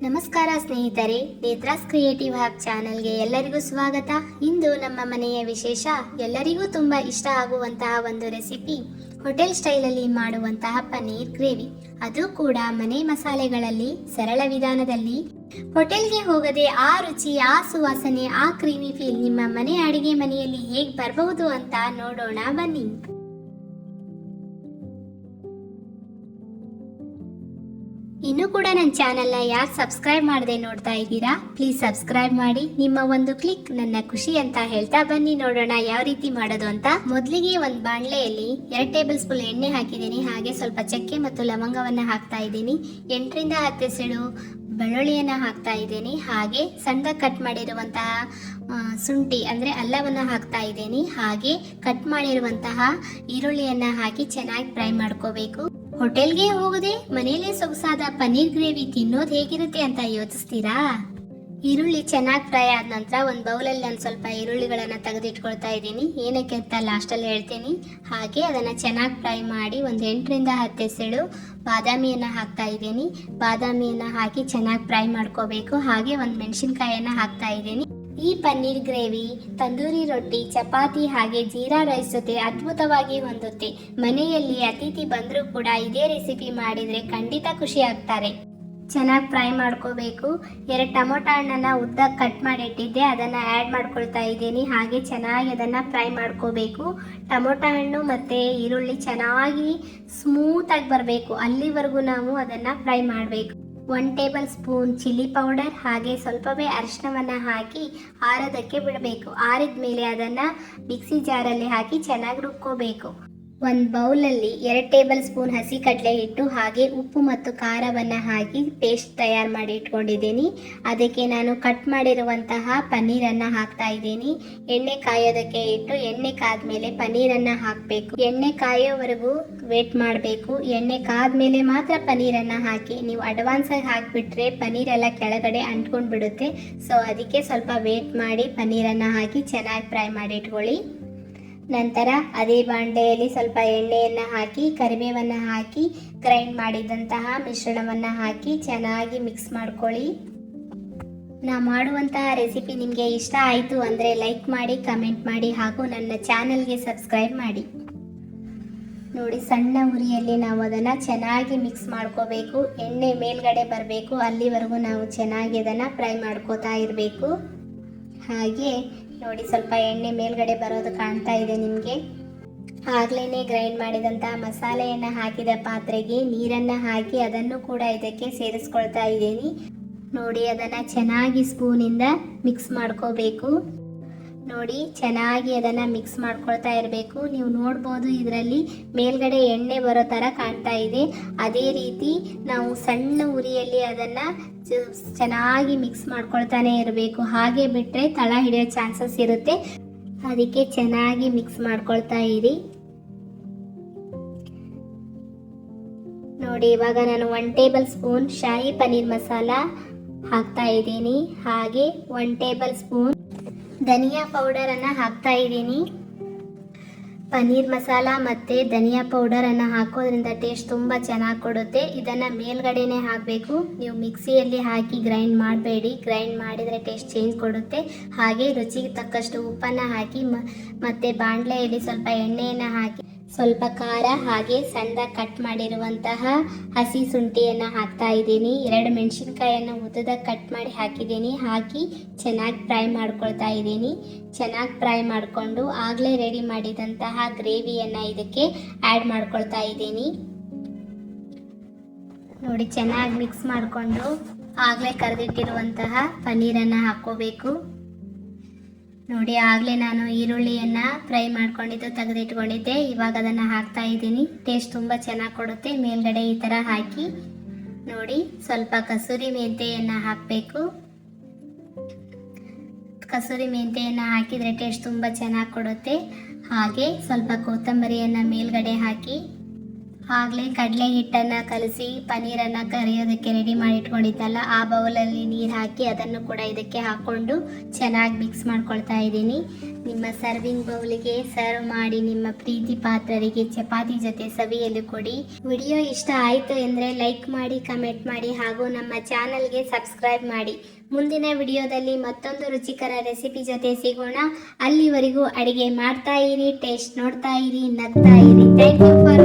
ನಮಸ್ಕಾರ ಸ್ನೇಹಿತರೆ, ನೇತ್ರಾಸ್ creative hub ಚಾನೆಲ್ಗೆ ಎಲ್ಲರಿಗೂ ಸ್ವಾಗತ. ಇಂದು ನಮ್ಮ ಮನೆಯ ವಿಶೇಷ, ಎಲ್ಲರಿಗೂ ತುಂಬ ಇಷ್ಟ ಆಗುವಂತಹ ಒಂದು ರೆಸಿಪಿ, ಹೋಟೆಲ್ ಸ್ಟೈಲಲ್ಲಿ ಮಾಡುವಂತಹ ಪನ್ನೀರ್ ಗ್ರೇವಿ. ಅದು ಕೂಡ ಮನೆ ಮಸಾಲೆಗಳಲ್ಲಿ ಸರಳ ವಿಧಾನದಲ್ಲಿ. ಹೋಟೆಲ್ಗೆ ಹೋಗದೆ ಆ ರುಚಿ, ಆ ಸುವಾಸನೆ, ಆ ಕ್ರೀಮಿ ಫೀಲ್ ನಿಮ್ಮ ಮನೆ ಅಡಿಗೆ ಮನೆಯಲ್ಲಿ ಹೇಗೆ ಬರಬಹುದು ಅಂತ ನೋಡೋಣ ಬನ್ನಿ. ಇನ್ನೂ ಕೂಡ ನನ್ನ ಚಾನಲ್ನ ಯಾರು ಸಬ್ಸ್ಕ್ರೈಬ್ ಮಾಡದೆ ನೋಡ್ತಾ ಇದ್ದೀರಾ, ಪ್ಲೀಸ್ ಸಬ್ಸ್ಕ್ರೈಬ್ ಮಾಡಿ. ನಿಮ್ಮ ಒಂದು ಕ್ಲಿಕ್ ನನ್ನ ಖುಷಿ ಅಂತ ಹೇಳ್ತಾ ಬನ್ನಿ ನೋಡೋಣ ಯಾವ ರೀತಿ ಮಾಡೋದು ಅಂತ. ಮೊದಲಿಗೆ ಒಂದು ಬಾಣಲೆಯಲ್ಲಿ 2 ಟೇಬಲ್ ಸ್ಪೂನ್ ಎಣ್ಣೆ ಹಾಕಿದ್ದೀನಿ. ಹಾಗೆ ಸ್ವಲ್ಪ ಚಕ್ಕೆ ಮತ್ತು ಲವಂಗವನ್ನು ಹಾಕ್ತಾ ಇದ್ದೀನಿ. 8 ರಿಂದ 10 ಎಸಳು ಬೆಳ್ಳುಳ್ಳಿಯನ್ನು ಹಾಕ್ತಾ ಇದ್ದೀನಿ. ಹಾಗೆ ಸಣ್ಣದಾಗಿ ಕಟ್ ಮಾಡಿರುವಂತಹ ಶುಂಠಿ ಅಂದರೆ ಅಲ್ಲವನ್ನು ಹಾಕ್ತಾ ಇದ್ದೀನಿ. ಹಾಗೆ ಕಟ್ ಮಾಡಿರುವಂತಹ ಈರುಳ್ಳಿಯನ್ನು ಹಾಕಿ ಚೆನ್ನಾಗಿ ಫ್ರೈ ಮಾಡ್ಕೋಬೇಕು. ಹೋಟೆಲ್ಗೆ ಹೋಗದೆ ಮನೆಯಲ್ಲೇ ಸೊಗಸಾದ ಪನ್ನೀರ್ ಗ್ರೇವಿ ತಿನ್ನೋದು ಹೇಗಿರುತ್ತೆ ಅಂತ ಯೋಚಿಸ್ತೀರಾ? ಈರುಳ್ಳಿ ಚೆನ್ನಾಗಿ ಫ್ರೈ ಆದ ನಂತರ ಒಂದು ಬೌಲಲ್ಲಿ ನಾನು ಸ್ವಲ್ಪ ಈರುಳ್ಳಿಗಳನ್ನು ತೆಗೆದಿಟ್ಕೊಳ್ತಾ ಇದ್ದೀನಿ. ಏನಕ್ಕೆ ಅಂತ ಲಾಸ್ಟಲ್ಲಿ ಹೇಳ್ತೀನಿ. ಹಾಗೆ ಅದನ್ನು ಚೆನ್ನಾಗಿ ಫ್ರೈ ಮಾಡಿ ಒಂದು 8 ರಿಂದ 10 ಎಸಳು ಬಾದಾಮಿಯನ್ನು ಹಾಕ್ತಾ ಇದ್ದೀನಿ. ಬಾದಾಮಿಯನ್ನು ಹಾಕಿ ಚೆನ್ನಾಗಿ ಫ್ರೈ ಮಾಡ್ಕೋಬೇಕು. ಹಾಗೆ ಒಂದು ಮೆಣಸಿನ್ಕಾಯನ್ನು ಹಾಕ್ತಾ ಇದ್ದೀನಿ. ಈ ಪನ್ನೀರ್ ಗ್ರೇವಿ ತಂದೂರಿ ರೊಟ್ಟಿ, ಚಪಾತಿ ಹಾಗೆ ಜೀರಾ ರೈಸ್ ಜೊತೆ ಅದ್ಭುತವಾಗಿ ಹೊಂದುತ್ತೆ. ಮನೆಯಲ್ಲಿ ಅತಿಥಿ ಬಂದರೂ ಕೂಡ ಇದೇ ರೆಸಿಪಿ ಮಾಡಿದರೆ ಖಂಡಿತ ಖುಷಿ ಆಗ್ತಾರೆ. ಚೆನ್ನಾಗಿ ಫ್ರೈ ಮಾಡ್ಕೋಬೇಕು. 2 ಟೊಮೊಟೊ ಹಣ್ಣನ್ನು ಉದ್ದಕ್ಕೆ ಕಟ್ ಮಾಡಿ ಇಟ್ಟಿದ್ದೆ, ಅದನ್ನು ಆ್ಯಡ್ ಮಾಡ್ಕೊಳ್ತಾ ಇದ್ದೀನಿ. ಹಾಗೆ ಚೆನ್ನಾಗಿ ಅದನ್ನು ಫ್ರೈ ಮಾಡ್ಕೋಬೇಕು. ಟೊಮೊಟೊ ಹಣ್ಣು ಮತ್ತು ಈರುಳ್ಳಿ ಚೆನ್ನಾಗಿ ಸ್ಮೂತಾಗಿ ಬರಬೇಕು, ಅಲ್ಲಿವರೆಗೂ ನಾವು ಅದನ್ನು ಫ್ರೈ ಮಾಡಬೇಕು. 1 ಟೇಬಲ್ ಸ್ಪೂನ್ ಚಿಲ್ಲಿ ಪೌಡರ್ ಹಾಗೆ ಸ್ವಲ್ಪವೇ ಅರಿಶಿನವನ್ನು ಹಾಕಿ ಆರೋದಕ್ಕೆ ಬಿಡಬೇಕು. ಆರಿದ ಮೇಲೆ ಅದನ್ನು ಮಿಕ್ಸಿ ಜಾರಲ್ಲಿ ಹಾಕಿ ಚೆನ್ನಾಗಿ ರುಬ್ಕೋಬೇಕು. ಒಂದು ಬೌಲಲ್ಲಿ 2 ಟೇಬಲ್ ಸ್ಪೂನ್ ಹಸಿ ಕಡಲೆ ಹಿಟ್ಟು ಹಾಗೆ ಉಪ್ಪು ಮತ್ತು ಖಾರವನ್ನು ಹಾಕಿ ಪೇಸ್ಟ್ ತಯಾರು ಮಾಡಿ ಇಟ್ಕೊಂಡಿದ್ದೀನಿ. ಅದಕ್ಕೆ ನಾನು ಕಟ್ ಮಾಡಿರುವಂತಹ ಪನ್ನೀರನ್ನು ಹಾಕ್ತಾ ಇದ್ದೀನಿ. ಎಣ್ಣೆ ಕಾಯೋದಕ್ಕೆ ಇಟ್ಟು ಎಣ್ಣೆ ಕಾದ್ಮೇಲೆ ಪನ್ನೀರನ್ನು ಹಾಕಬೇಕು. ಎಣ್ಣೆ ಕಾಯೋವರೆಗೂ ವೇಟ್ ಮಾಡಬೇಕು. ಎಣ್ಣೆ ಕಾದ್ಮೇಲೆ ಮಾತ್ರ ಪನ್ನೀರನ್ನು ಹಾಕಿ. ನೀವು ಅಡ್ವಾನ್ಸಾಗಿ ಹಾಕಿಬಿಟ್ರೆ ಪನ್ನೀರೆಲ್ಲ ಕೆಳಗಡೆ ಅಂಟ್ಕೊಂಡು ಬಿಡುತ್ತೆ. ಸೊ ಅದಕ್ಕೆ ಸ್ವಲ್ಪ ವೇಟ್ ಮಾಡಿ ಪನ್ನೀರನ್ನು ಹಾಕಿ ಚೆನ್ನಾಗಿ ಫ್ರೈ ಮಾಡಿ ಇಟ್ಕೊಳ್ಳಿ. ನಂತರ ಅದೇ ಬಾಣಲೆಯಲ್ಲಿ ಸ್ವಲ್ಪ ಎಣ್ಣೆಯನ್ನು ಹಾಕಿ ಕರಿಬೇವನ್ನು ಹಾಕಿ ಗ್ರೈಂಡ್ ಮಾಡಿದಂತಹ ಮಿಶ್ರಣವನ್ನು ಹಾಕಿ ಚೆನ್ನಾಗಿ ಮಿಕ್ಸ್ ಮಾಡ್ಕೊಳ್ಳಿ. ನಾ ಮಾಡುವಂತಹ ರೆಸಿಪಿ ನಿಮಗೆ ಇಷ್ಟ ಆಯಿತು ಅಂದರೆ ಲೈಕ್ ಮಾಡಿ, ಕಮೆಂಟ್ ಮಾಡಿ ಹಾಗೂ ನನ್ನ ಚಾನಲ್ಗೆ ಸಬ್ಸ್ಕ್ರೈಬ್ ಮಾಡಿ. ನೋಡಿ, ಸಣ್ಣ ಉರಿಯಲ್ಲಿ ನಾವು ಅದನ್ನು ಚೆನ್ನಾಗಿ ಮಿಕ್ಸ್ ಮಾಡ್ಕೋಬೇಕು. ಎಣ್ಣೆ ಮೇಲ್ಗಡೆ ಬರಬೇಕು, ಅಲ್ಲಿವರೆಗೂ ನಾವು ಚೆನ್ನಾಗಿ ಅದನ್ನು ಫ್ರೈ ಮಾಡ್ಕೋತಾ ಇರಬೇಕು. ಹಾಗೆ ನೋಡಿ, ಸ್ವಲ್ಪ ಎಣ್ಣೆ ಮೇಲ್ಗಡೆ ಬರೋದು ಕಾಣ್ತಾ ಇದೆ ನಿಮಗೆ. ಆಗ್ಲೇ ಗ್ರೈಂಡ್ ಮಾಡಿದಂತಹ ಮಸಾಲೆಯನ್ನು ಹಾಕಿದ ಪಾತ್ರೆಗೆ ನೀರನ್ನು ಹಾಕಿ ಅದನ್ನು ಕೂಡ ಇದಕ್ಕೆ ಸೇರಿಸ್ಕೊಳ್ತಾ ಇದ್ದೀನಿ. ನೋಡಿ, ಅದನ್ನು ಚೆನ್ನಾಗಿ ಸ್ಪೂನಿಂದ ಮಿಕ್ಸ್ ಮಾಡ್ಕೋಬೇಕು. ನೋಡಿ, ಚೆನ್ನಾಗಿ ಅದನ್ನು ಮಿಕ್ಸ್ ಮಾಡ್ಕೊಳ್ತಾ ಇರಬೇಕು. ನೀವು ನೋಡ್ಬೋದು, ಇದರಲ್ಲಿ ಮೇಲ್ಗಡೆ ಎಣ್ಣೆ ಬರೋ ಥರ ಕಾಣ್ತಾ ಇದೆ. ಅದೇ ರೀತಿ ನಾವು ಸಣ್ಣ ಉರಿಯಲ್ಲಿ ಅದನ್ನು ಚೆನ್ನಾಗಿ ಮಿಕ್ಸ್ ಮಾಡ್ಕೊಳ್ತಾನೆ ಇರಬೇಕು. ಹಾಗೆ ಬಿಟ್ಟರೆ ತಳ ಹಿಡಿಯೋ ಚಾನ್ಸಸ್ ಇರುತ್ತೆ. ಅದಕ್ಕೆ ಚೆನ್ನಾಗಿ ಮಿಕ್ಸ್ ಮಾಡ್ಕೊಳ್ತಾ ಇರಿ. ನೋಡಿ, ಇವಾಗ ನಾನು 1 ಟೇಬಲ್ ಸ್ಪೂನ್ ಶಾಹಿ ಪನ್ನೀರ್ ಮಸಾಲ ಹಾಕ್ತಾ ಇದ್ದೀನಿ. ಹಾಗೆ 1 ಟೇಬಲ್ ಸ್ಪೂನ್ ಧನಿಯಾ ಪೌಡರನ್ನು ಹಾಕ್ತಾ ಇದ್ದೀನಿ. ಪನ್ನೀರ್ ಮಸಾಲ ಮತ್ತು ಧನಿಯಾ ಪೌಡರನ್ನು ಹಾಕೋದ್ರಿಂದ ಟೇಸ್ಟ್ ತುಂಬ ಚೆನ್ನಾಗಿ ಕೊಡುತ್ತೆ. ಇದನ್ನು ಮೇಲ್ಗಡೆನೇ ಹಾಕಬೇಕು. ನೀವು ಮಿಕ್ಸಿಯಲ್ಲಿ ಹಾಕಿ ಗ್ರೈಂಡ್ ಮಾಡಬೇಡಿ. ಗ್ರೈಂಡ್ ಮಾಡಿದರೆ ಟೇಸ್ಟ್ ಚೇಂಜ್ ಕೊಡುತ್ತೆ. ಹಾಗೆ ರುಚಿಗೆ ತಕ್ಕಷ್ಟು ಉಪ್ಪನ್ನು ಹಾಕಿ ಮತ್ತು ಬಾಣಲೆಯಲ್ಲಿ ಸ್ವಲ್ಪ ಎಣ್ಣೆಯನ್ನು ಹಾಕಿ ಸ್ವಲ್ಪ ಖಾರ ಹಾಗೆ ಸಣ್ಣದಾಗಿ ಕಟ್ ಮಾಡಿರುವಂತಹ ಹಸಿ ಶುಂಠಿಯನ್ನು ಹಾಕ್ತಾ ಇದ್ದೀನಿ. 2 ಮೆಣಸಿನ್ಕಾಯನ್ನು ಉದ್ದದಾಗಿ ಕಟ್ ಮಾಡಿ ಹಾಕಿದ್ದೀನಿ. ಹಾಕಿ ಚೆನ್ನಾಗಿ ಫ್ರೈ ಮಾಡ್ಕೊಳ್ತಾ ಇದ್ದೀನಿ. ಚೆನ್ನಾಗಿ ಫ್ರೈ ಮಾಡಿಕೊಂಡು ಆಗಲೇ ರೆಡಿ ಮಾಡಿದಂತಹ ಗ್ರೇವಿಯನ್ನು ಇದಕ್ಕೆ ಆ್ಯಡ್ ಮಾಡ್ಕೊಳ್ತಾ ಇದ್ದೀನಿ. ನೋಡಿ, ಚೆನ್ನಾಗಿ ಮಿಕ್ಸ್ ಮಾಡಿಕೊಂಡು ಆಗಲೇ ಕರೆದಿಟ್ಟಿರುವಂತಹ ಪನ್ನೀರನ್ನು ಹಾಕ್ಕೋಬೇಕು. ನೋಡಿ, ಆಗಲೇ ನಾನು ಈರುಳ್ಳಿಯನ್ನು ಫ್ರೈ ಮಾಡ್ಕೊಂಡಿದ್ದು ತೆಗೆದಿಟ್ಕೊಂಡಿದ್ದೆ. ಇವಾಗ ಅದನ್ನು ಹಾಕ್ತಾ ಇದ್ದೀನಿ. ಟೇಸ್ಟ್ ತುಂಬ ಚೆನ್ನಾಗಿ ಕೊಡುತ್ತೆ. ಮೇಲ್ಗಡೆ ಈ ಥರ ಹಾಕಿ ನೋಡಿ, ಸ್ವಲ್ಪ ಕಸೂರಿ ಮೆಂತೆಯನ್ನು ಹಾಕಬೇಕು. ಕಸೂರಿ ಮೆಂತೆಯನ್ನು ಹಾಕಿದರೆ ಟೇಸ್ಟ್ ತುಂಬ ಚೆನ್ನಾಗಿ ಕೊಡುತ್ತೆ. ಹಾಗೆ ಸ್ವಲ್ಪ ಕೊತ್ತಂಬರಿಯನ್ನು ಮೇಲ್ಗಡೆ ಹಾಕಿ ಆಗಲೇ ಕಡಲೆ ಹಿಟ್ಟನ್ನು ಕಲಸಿ ಪನ್ನೀರನ್ನು ಕರಿಯೋದಕ್ಕೆ ರೆಡಿ ಮಾಡಿ ಇಟ್ಕೊಂಡಿದ್ದಲ್ಲ, ಆ ಬೌಲಲ್ಲಿ ನೀರು ಹಾಕಿ ಅದನ್ನು ಕೂಡ ಇದಕ್ಕೆ ಹಾಕ್ಕೊಂಡು ಚೆನ್ನಾಗಿ ಮಿಕ್ಸ್ ಮಾಡ್ಕೊಳ್ತಾ ಇದ್ದೀನಿ. ನಿಮ್ಮ ಸರ್ವಿಂಗ್ ಬೌಲಿಗೆ ಸರ್ವ್ ಮಾಡಿ ನಿಮ್ಮ ಪ್ರೀತಿ ಪಾತ್ರರಿಗೆ ಚಪಾತಿ ಜೊತೆ ಸವಿಯಲು ಕೊಡಿ. ವಿಡಿಯೋ ಇಷ್ಟ ಆಯಿತು ಎಂದರೆ ಲೈಕ್ ಮಾಡಿ, ಕಮೆಂಟ್ ಮಾಡಿ ಹಾಗೂ ನಮ್ಮ ಚಾನಲ್ಗೆ ಸಬ್ಸ್ಕ್ರೈಬ್ ಮಾಡಿ. ಮುಂದಿನ ವಿಡಿಯೋದಲ್ಲಿ ಮತ್ತೊಂದು ರುಚಿಕರ ರೆಸಿಪಿ ಜೊತೆ ಸಿಗೋಣ. ಅಲ್ಲಿವರೆಗೂ ಅಡಿಗೆ ಮಾಡ್ತಾ ಇರಿ, ಟೇಸ್ಟ್ ನೋಡ್ತಾ ಇರಿ, ನಗ್ತಾ ಇರಿ. Thank you for